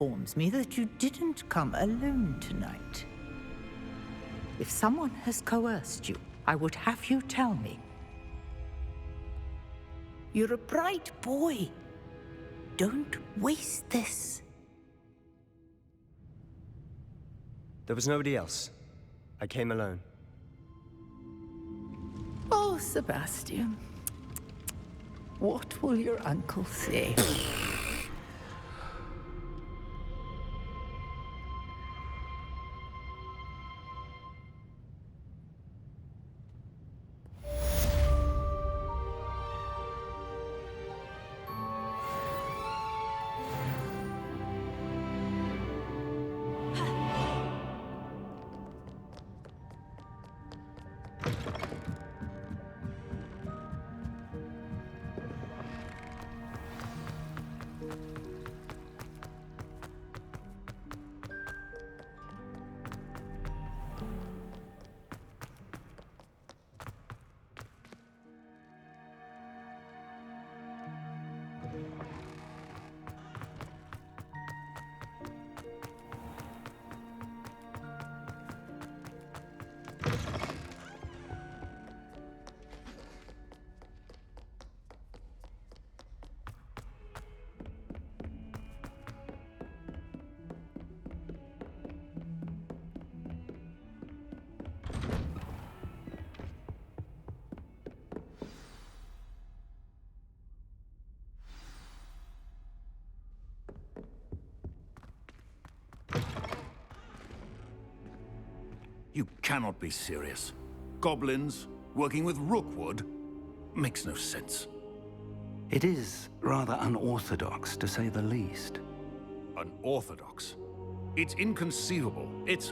Informs me that you didn't come alone tonight. If someone has coerced you, I would have you tell me. You're a bright boy. Don't waste this. There was nobody else. I came alone. Oh, Sebastian. What will your uncle say? You cannot be serious. Goblins working with Rookwood? Makes no sense. It is rather unorthodox, to say the least. Unorthodox? It's inconceivable. It's...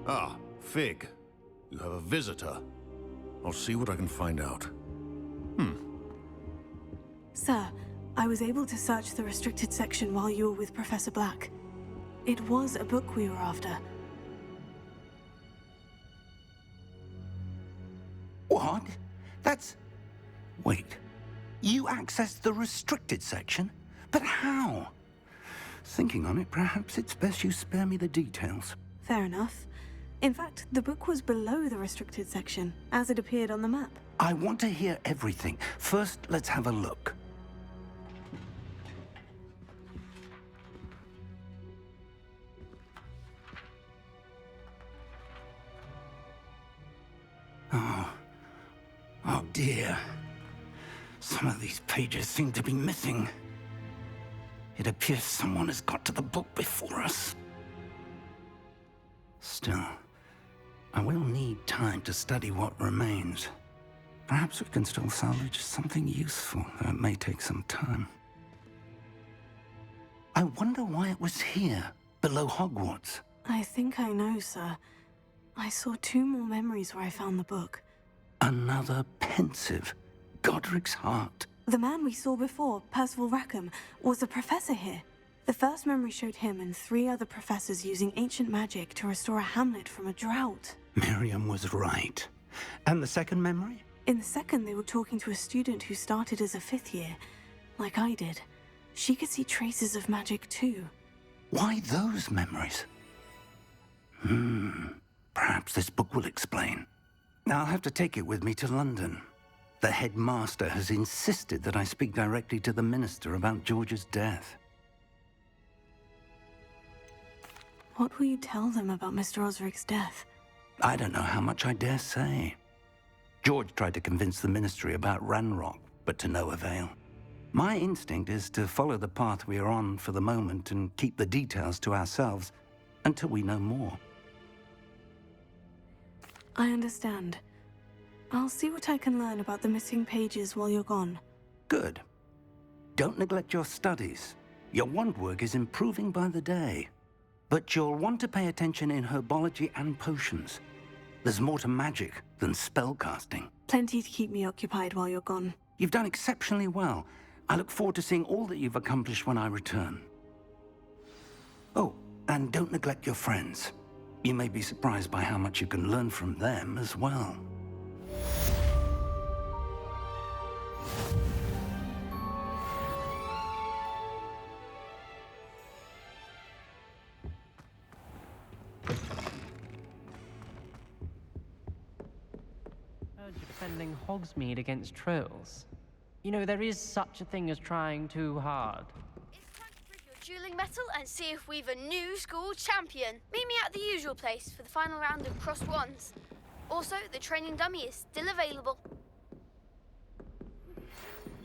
Ah, Fig. You have a visitor. I'll see what I can find out. Sir, I was able to search the restricted section while you were with Professor Black. It was a book we were after. What? That's... Wait. You accessed the restricted section? But how? Thinking on it, perhaps it's best you spare me the details. Fair enough. In fact, the book was below the restricted section, as it appeared on the map. I want to hear everything. First, let's have a look. Oh dear. Some of these pages seem to be missing. It appears someone has got to the book before us. Still, I will need time to study what remains. Perhaps we can still salvage something useful, though it may take some time. I wonder why it was here, below Hogwarts. I think I know, sir. I saw 2 more memories where I found the book. Another pensive. Godric's heart. The man we saw before, Percival Rackham, was a professor here. The first memory showed him and 3 other professors using ancient magic to restore a hamlet from a drought. Miriam was right. And the second memory? In the second, they were talking to a student who started as a 5th year, like I did. She could see traces of magic too. Why those memories? Perhaps this book will explain. I'll have to take it with me to London. The headmaster has insisted that I speak directly to the minister about George's death. What will you tell them about Mr. Osric's death? I don't know how much I dare say. George tried to convince the ministry about Ranrock, but to no avail. My instinct is to follow the path we are on for the moment and keep the details to ourselves until we know more. I understand. I'll see what I can learn about the missing pages while you're gone. Good. Don't neglect your studies. Your wand work is improving by the day. But you'll want to pay attention in herbology and potions. There's more to magic than spellcasting. Plenty to keep me occupied while you're gone. You've done exceptionally well. I look forward to seeing all that you've accomplished when I return. Oh, and don't neglect your friends. You may be surprised by how much you can learn from them as well. defending Hogsmeade against trolls. You know, there is such a thing as trying too hard. It's time to prove your dueling mettle and see if we've a new school champion. Meet me at the usual place for the final round of crossed wands. Also, the training dummy is still available.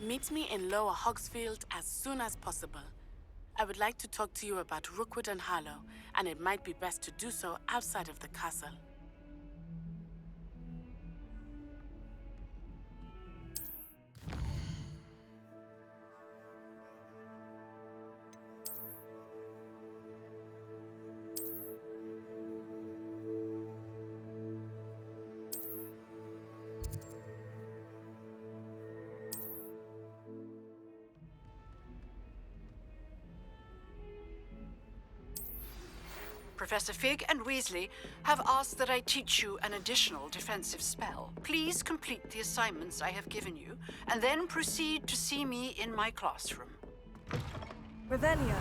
Meet me in Lower Hogsfield as soon as possible. I would like to talk to you about Rookwood and Harlow, and it might be best to do so outside of the castle. Professor Fig and Weasley have asked that I teach you an additional defensive spell. Please complete the assignments I have given you, and then proceed to see me in my classroom. Revelio.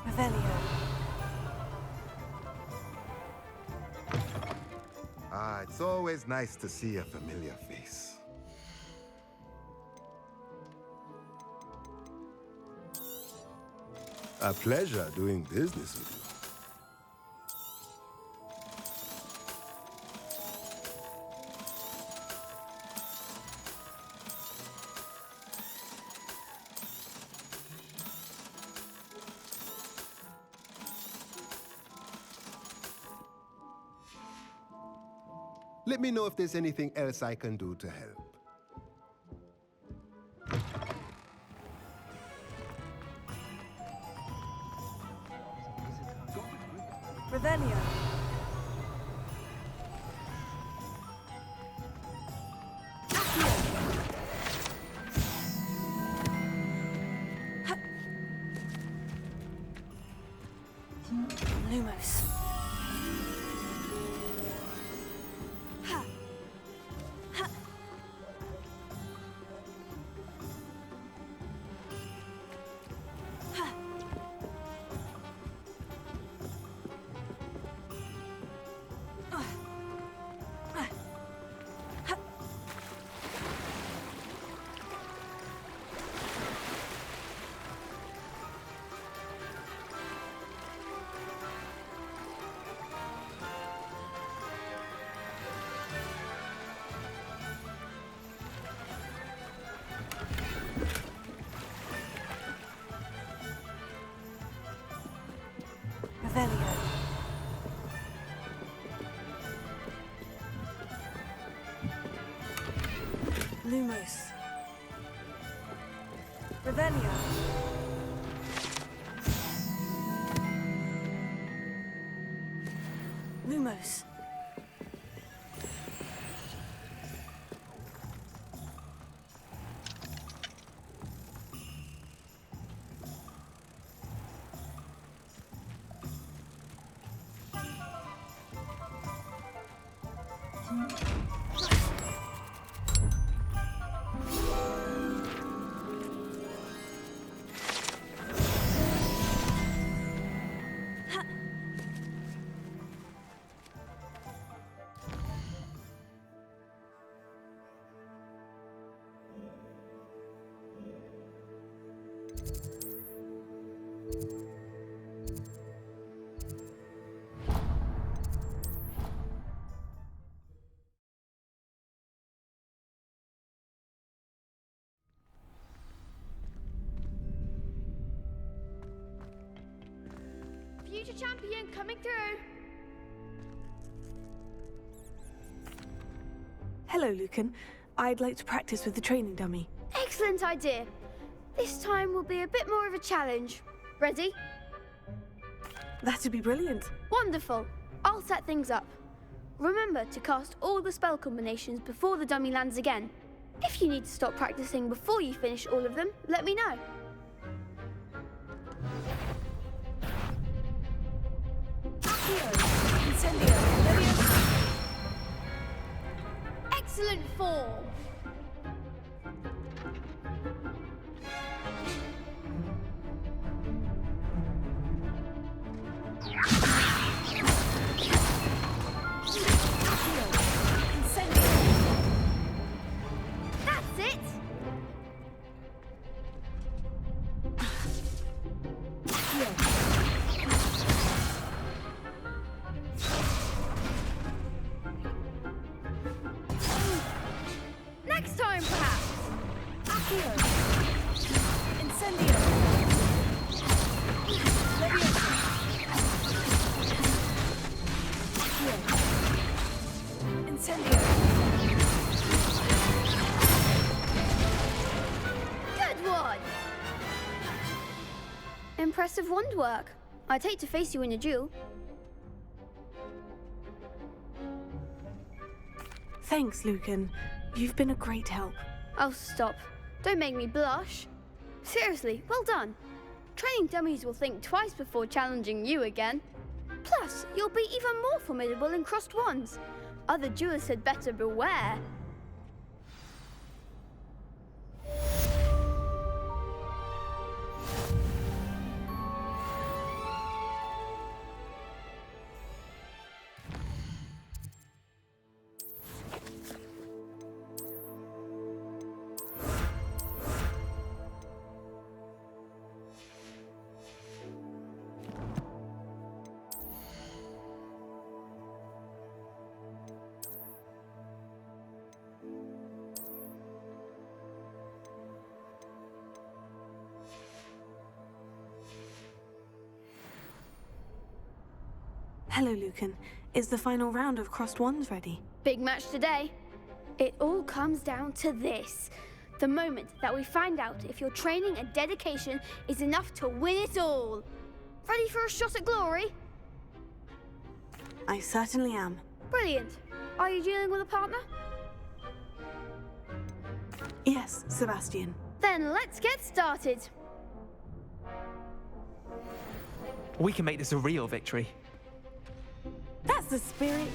Revelio. Ah, it's always nice to see a familiar face. A pleasure doing business with you. Let me know if there's anything else I can do to help. Revelio. Lumos. Revelio. Lumos. Revelio. Lumos. Future champion coming through. Hello, Lucan. I'd like to practice with the training dummy. Excellent idea. This time will be a bit more of a challenge. Ready? That'd be brilliant. Wonderful. I'll set things up. Remember to cast all the spell combinations before the dummy lands again. If you need to stop practicing before you finish all of them, let me know. Excellent form. That's it. Next time, perhaps. Accio. Incendio. Leviosa. Accio. Incendio. Good one. Impressive wand work. I'd hate to face you in a duel. Thanks, Lucan. You've been a great help. Oh, stop. Don't make me blush. Seriously, well done. Training dummies will think twice before challenging you again. Plus, you'll be even more formidable in crossed wands. Other duelists had better beware. Hello, Lucan. Is the final round of crossed wands ready? Big match today. It all comes down to this. The moment that we find out if your training and dedication is enough to win it all. Ready for a shot at glory? I certainly am. Brilliant. Are you dealing with a partner? Yes, Sebastian. Then let's get started. We can make this a real victory. That's the spirit.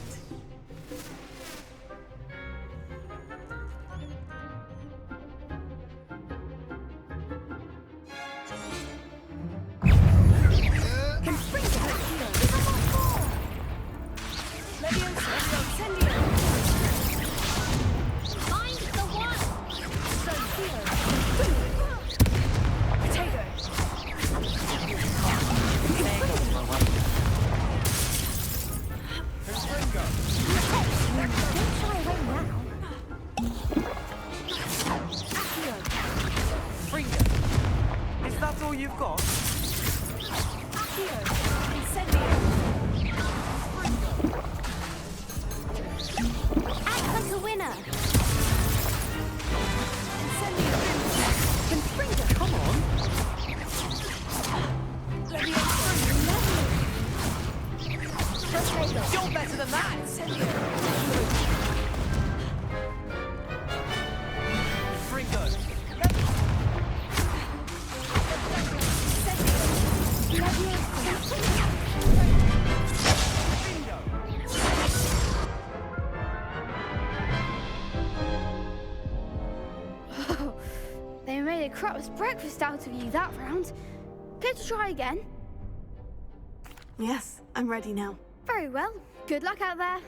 They made a crap's breakfast out of you that round. Care to try again? Yes, I'm ready now. Very well. Good luck out there.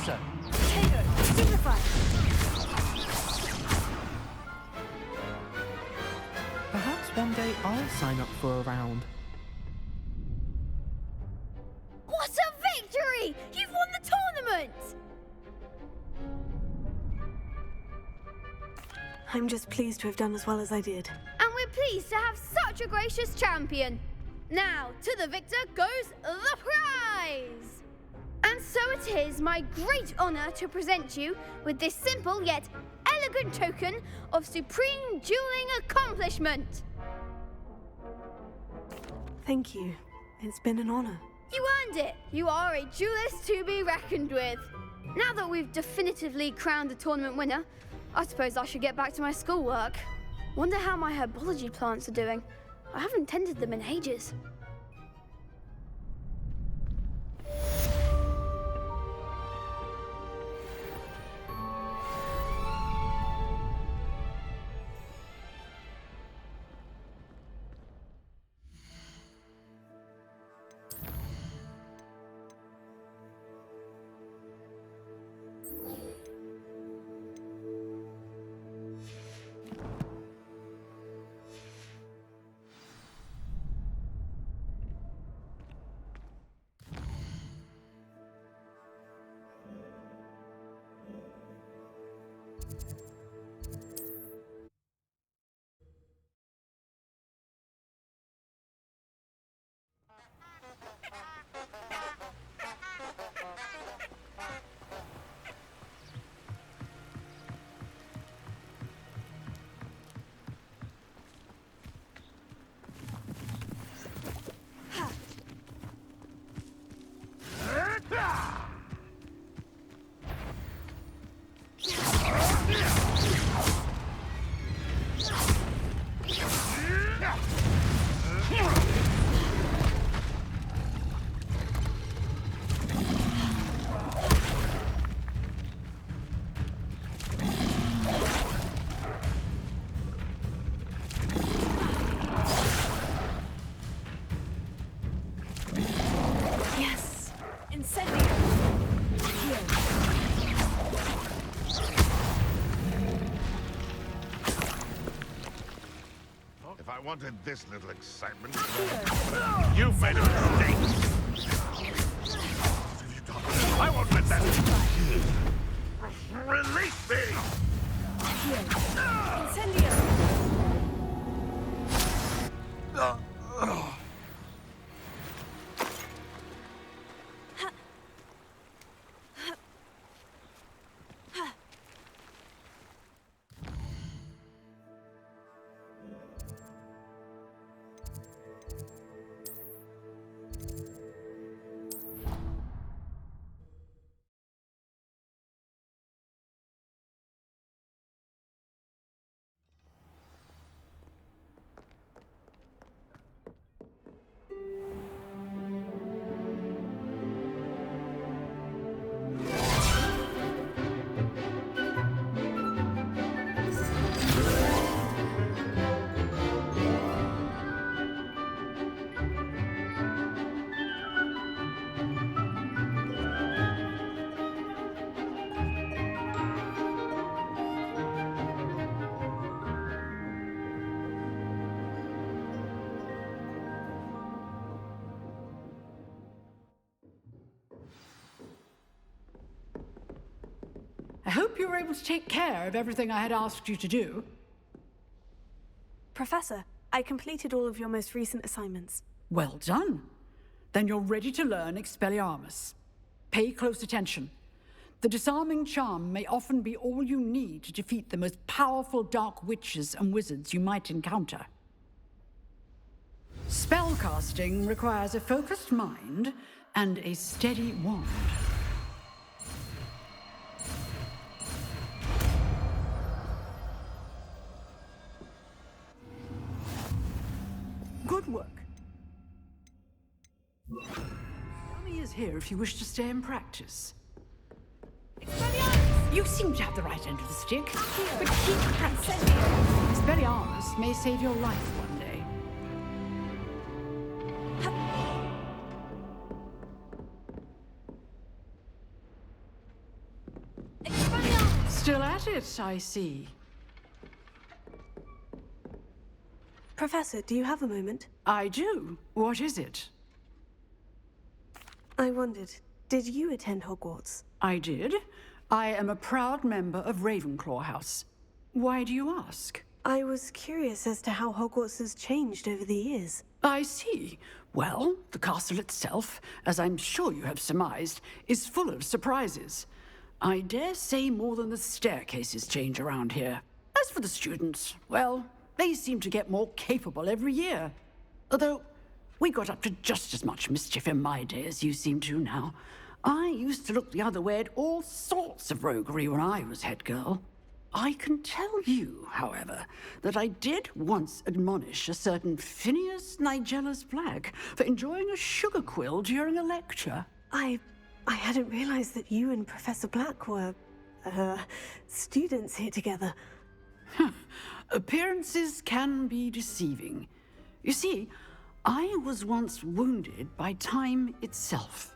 closer! Potato! Simplify! Perhaps one day I'll sign up for a round. What a victory! You've won the tournament! I'm just pleased to have done as well as I did. And we're pleased to have such a gracious champion. Now, to the victor goes the prize! And so it is my great honor to present you with this simple yet elegant token of supreme dueling accomplishment. Thank you. It's been an honor. You earned it. You are a duelist to be reckoned with. Now that we've definitively crowned a tournament winner, I suppose I should get back to my schoolwork. Wonder how my herbology plants are doing. I haven't tended them in ages. I wanted this little excitement. You've made a mistake. What have you done? I won't let that. Release me! I hope you were able to take care of everything I had asked you to do. Professor, I completed all of your most recent assignments. Well done. Then you're ready to learn Expelliarmus. Pay close attention. The disarming charm may often be all you need to defeat the most powerful dark witches and wizards you might encounter. Spellcasting requires a focused mind and a steady wand. Good work. Dummy is here if you wish to stay and practice. You seem to have the right end of the stick, but keep practicing. Expelliarmus may save your life one day. Still at it, I see. Professor, do you have a moment? I do. What is it? I wondered, did you attend Hogwarts? I did. I am a proud member of Ravenclaw House. Why do you ask? I was curious as to how Hogwarts has changed over the years. I see. Well, the castle itself, as I'm sure you have surmised, is full of surprises. I dare say more than the staircases change around here. As for the students, well, they seem to get more capable every year. Although, we got up to just as much mischief in my day as you seem to now. I used to look the other way at all sorts of roguery when I was head girl. I can tell you, however, that I did once admonish a certain Phineas Nigella's Black for enjoying a sugar quill during a lecture. I hadn't realized that you and Professor Black were, students here together. Appearances can be deceiving. You see, I was once wounded by time itself.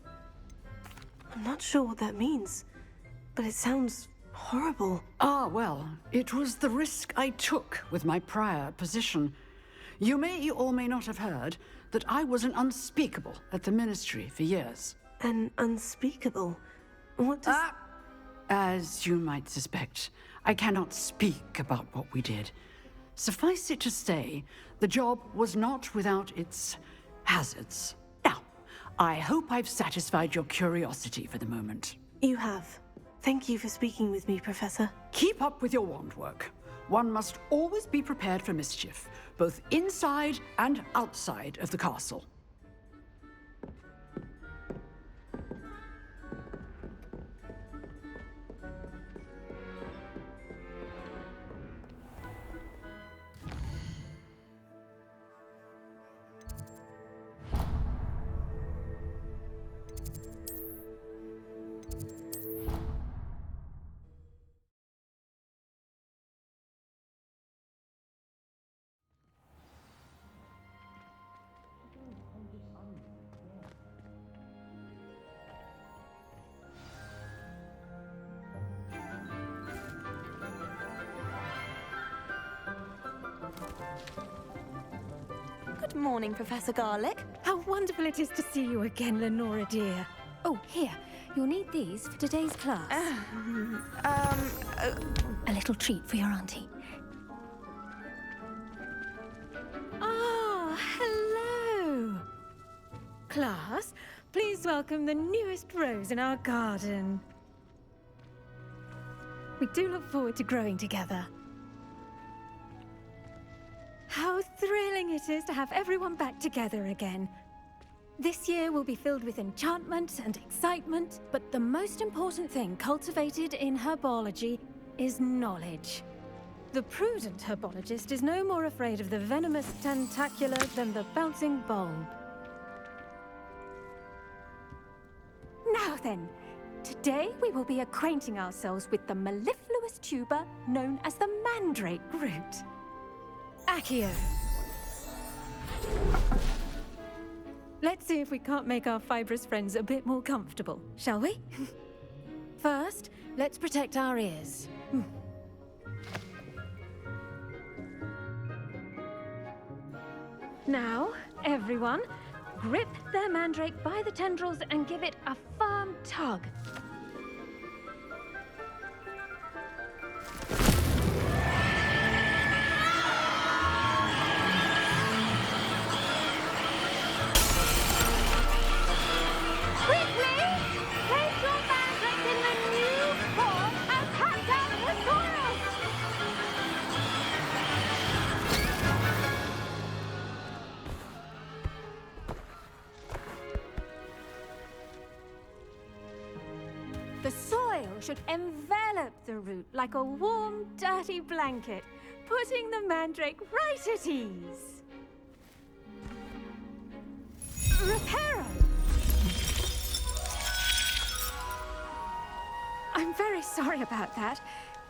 I'm not sure what that means, but it sounds horrible. Ah, well, it was the risk I took with my prior position. You may or may not have heard that I was an unspeakable at the Ministry for years. An unspeakable? What does... As you might suspect, I cannot speak about what we did. Suffice it to say, the job was not without its hazards. Now, I hope I've satisfied your curiosity for the moment. You have. Thank you for speaking with me, Professor. Keep up with your wand work. One must always be prepared for mischief, both inside and outside of the castle. Good morning, Professor Garlick. How wonderful it is to see you again, Lenora dear. Oh, here. You'll need these for today's class. A little treat for your auntie. Oh, hello. Class, please welcome the newest rose in our garden. We do look forward to growing together. How thrilling it is to have everyone back together again. This year will be filled with enchantment and excitement, but the most important thing cultivated in herbology is knowledge. The prudent herbologist is no more afraid of the venomous tentacula than the bouncing bulb. Now then, today we will be acquainting ourselves with the mellifluous tuber known as the mandrake root. Accio. Let's see if we can't make our fibrous friends a bit more comfortable, shall we? First, let's protect our ears. Now, everyone, grip their mandrake by the tendrils and give it a firm tug. The soil should envelop the root like a warm, dirty blanket, putting the mandrake right at ease. Reparo! I'm very sorry about that.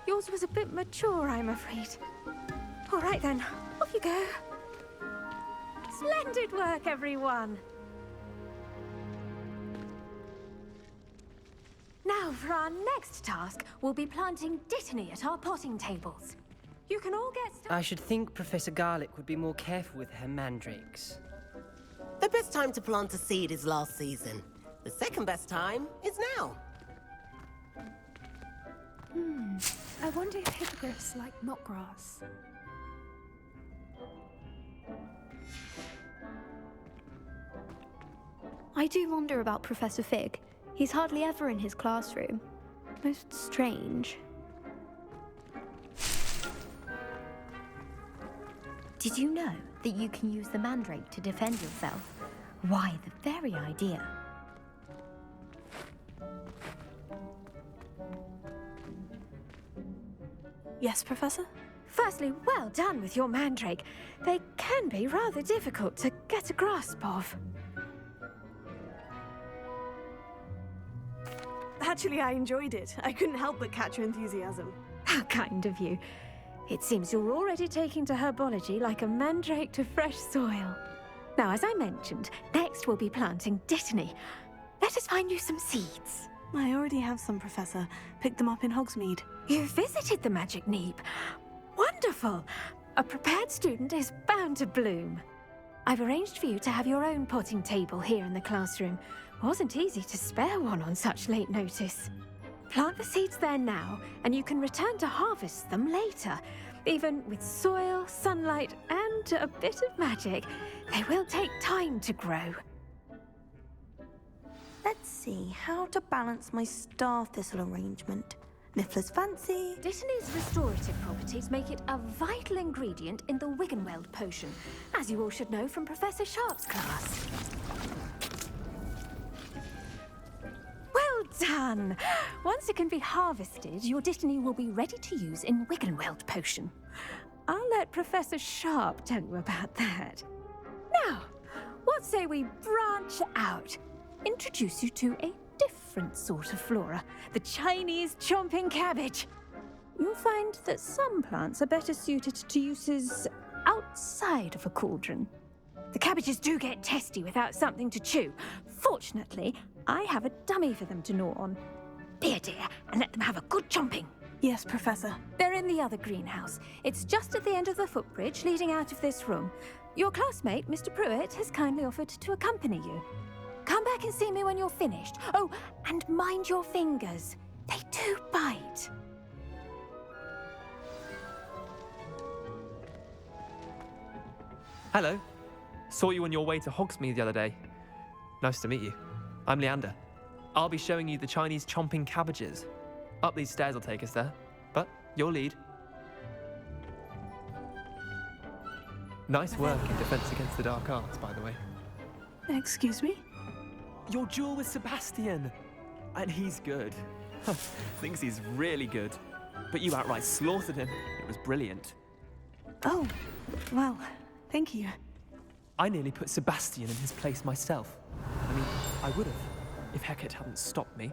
Yours was a bit mature, I'm afraid. All right then, off you go. Splendid work, everyone. Now, for our next task, we'll be planting Dittany at our potting tables. You can all get started. I should think Professor Garlick would be more careful with her mandrakes. The best time to plant a seed is last season. The second best time is now. I wonder if hippogriffs like knotgrass. I do wonder about Professor Fig. He's hardly ever in his classroom. Most strange. Did you know that you can use the mandrake to defend yourself? Why, the very idea. Yes, Professor? Firstly, well done with your mandrake. They can be rather difficult to get a grasp of. Actually, I enjoyed it. I couldn't help but catch your enthusiasm. How kind of you. It seems you're already taking to herbology like a mandrake to fresh soil. Now, as I mentioned, next we'll be planting Dittany. Let us find you some seeds. I already have some, Professor. Picked them up in Hogsmeade. You visited the Magic Neep. Wonderful! A prepared student is bound to bloom. I've arranged for you to have your own potting table here in the classroom. Wasn't easy to spare one on such late notice. Plant the seeds there now, and you can return to harvest them later. Even with soil, sunlight, and a bit of magic, they will take time to grow. Let's see how to balance my star thistle arrangement. Niffler's fancy. Dittany's restorative properties make it a vital ingredient in the Wiggenweld potion, as you all should know from Professor Sharp's class. Well done! Once it can be harvested, your Dittany will be ready to use in Wiggenweld potion. I'll let Professor Sharp tell you about that. Now, what say we branch out? Introduce you to a different sort of flora, the Chinese chomping cabbage. You'll find that some plants are better suited to uses outside of a cauldron. The cabbages do get testy without something to chew. Fortunately, I have a dummy for them to gnaw on. Be a dear and let them have a good chomping. Yes, Professor. They're in the other greenhouse. It's just at the end of the footbridge leading out of this room. Your classmate, Mr. Pruitt, has kindly offered to accompany you. Come back and see me when you're finished. Oh, and mind your fingers. They do bite. Hello. Saw you on your way to Hogsmeade the other day. Nice to meet you. I'm Leander. I'll be showing you the Chinese chomping cabbages. Up these stairs will take us there, but you'll lead. Nice work in Defense Against the Dark Arts, by the way. Excuse me? Your duel with Sebastian! And he's good. Thinks he's really good. But you outright slaughtered him. It was brilliant. Oh, well, thank you. I nearly put Sebastian in his place myself. I mean, I would have, if Hecate hadn't stopped me.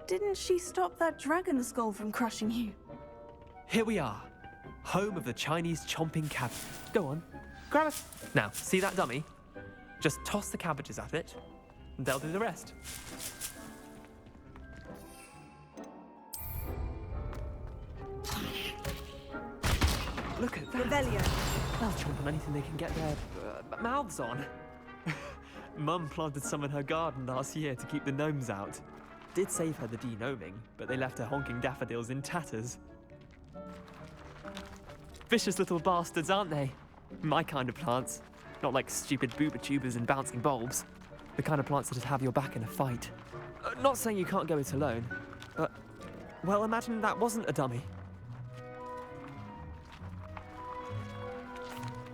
Didn't she stop that dragon skull from crushing you? Here we are, home of the Chinese chomping cabbage. Go on, grab it. Now, see that dummy? Just toss the cabbages at it, and they'll do the rest. Look at that. Revelio. They'll chomp on anything they can get their mouths on. Mum planted some in her garden last year to keep the gnomes out. Did save her the de-gnoming, but they left her honking daffodils in tatters. Vicious little bastards, aren't they? My kind of plants. Not like stupid booba tubers and bouncing bulbs. The kind of plants that'd have your back in a fight. Not saying you can't go it alone, but, well, imagine that wasn't a dummy.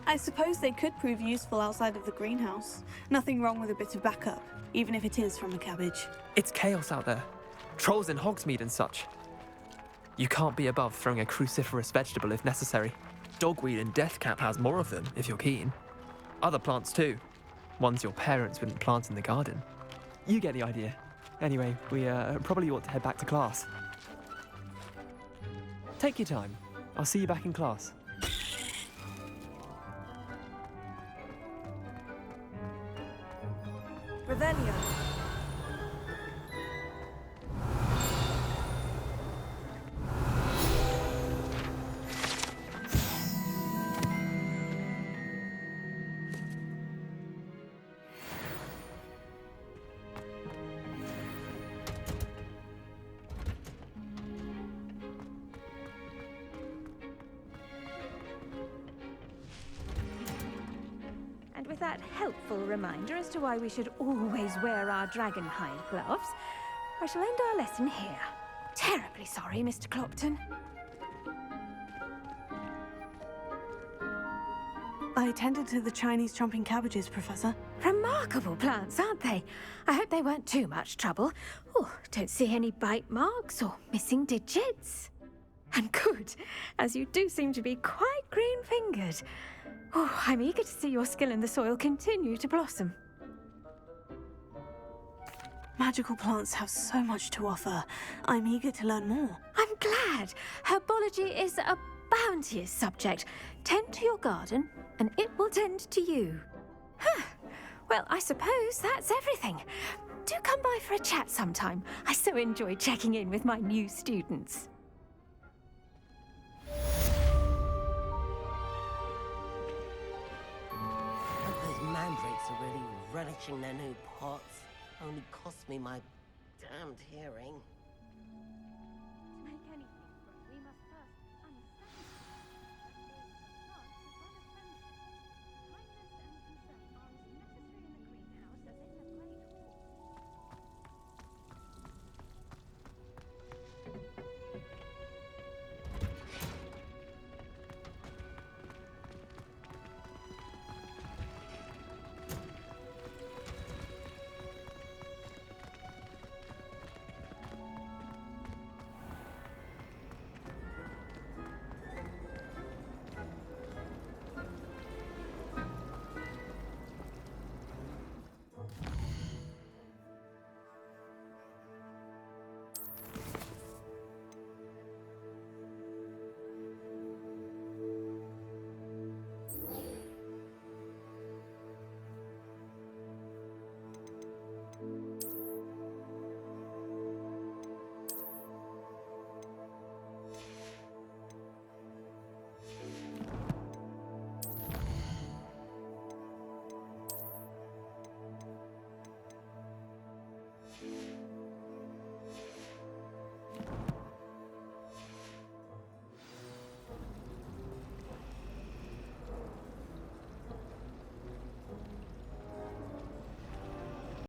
I suppose they could prove useful outside of the greenhouse. Nothing wrong with a bit of backup, even if it is from a cabbage. It's chaos out there. Trolls in Hogsmeade and such. You can't be above throwing a cruciferous vegetable if necessary. Dogweed and deathcap has more of them, if you're keen. Other plants too. Ones your parents wouldn't plant in the garden. You get the idea. Anyway, we probably ought to head back to class. Take your time. I'll see you back in class. Revelio. And with that helpful reminder as to why we should always wear our dragon hide gloves, I shall end our lesson here. Terribly sorry, Mr. Clopton. I tended to the Chinese chomping cabbages, Professor. Remarkable plants, aren't they? I hope they weren't too much trouble. Oh, don't see any bite marks or missing digits. And good, as you do seem to be quite green-fingered. Oh, I'm eager to see your skill in the soil continue to blossom. Magical plants have so much to offer. I'm eager to learn more. I'm glad. Herbology is a bounteous subject. Tend to your garden, and it will tend to you. Huh. Well, I suppose that's everything. Do come by for a chat sometime. I so enjoy checking in with my new students. Those mandrakes are really relishing their new pots. Only cost me my damned hearing.